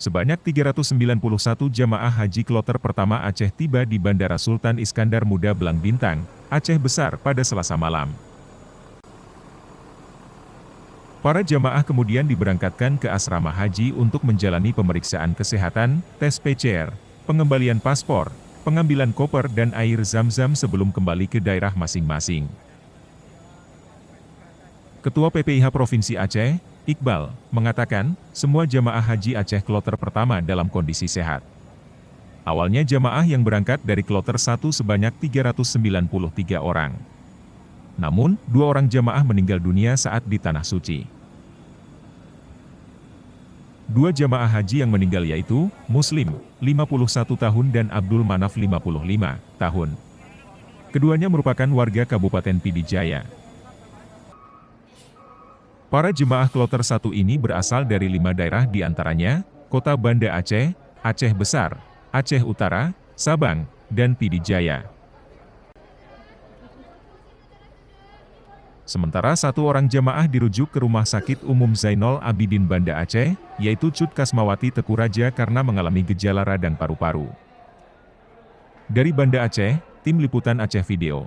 Sebanyak 391 jamaah haji kloter pertama Aceh tiba di Bandara Sultan Iskandar Muda Belang Bintang, Aceh Besar pada Selasa malam. Para jamaah kemudian diberangkatkan ke asrama haji untuk menjalani pemeriksaan kesehatan, tes PCR, pengembalian paspor, pengambilan koper dan air zam-zam sebelum kembali ke daerah masing-masing. Ketua PPIH Provinsi Aceh, Iqbal, mengatakan, semua jamaah haji Aceh kloter pertama dalam kondisi sehat. Awalnya jamaah yang berangkat dari kloter 1 sebanyak 393 orang. Namun, 2 orang jamaah meninggal dunia saat di Tanah Suci. 2 jamaah haji yang meninggal yaitu, Muslim, 51 tahun dan Abdul Manaf 55 tahun. Keduanya merupakan warga Kabupaten Pidijaya. Para jemaah kloter 1 ini berasal dari 5 daerah diantaranya, Kota Banda Aceh, Aceh Besar, Aceh Utara, Sabang, dan Pidijaya. Sementara 1 orang jemaah dirujuk ke Rumah Sakit Umum Zainal Abidin Banda Aceh, yaitu Cut Kasmawati Tekuraja karena mengalami gejala radang paru-paru. Dari Banda Aceh, Tim Liputan Aceh Video.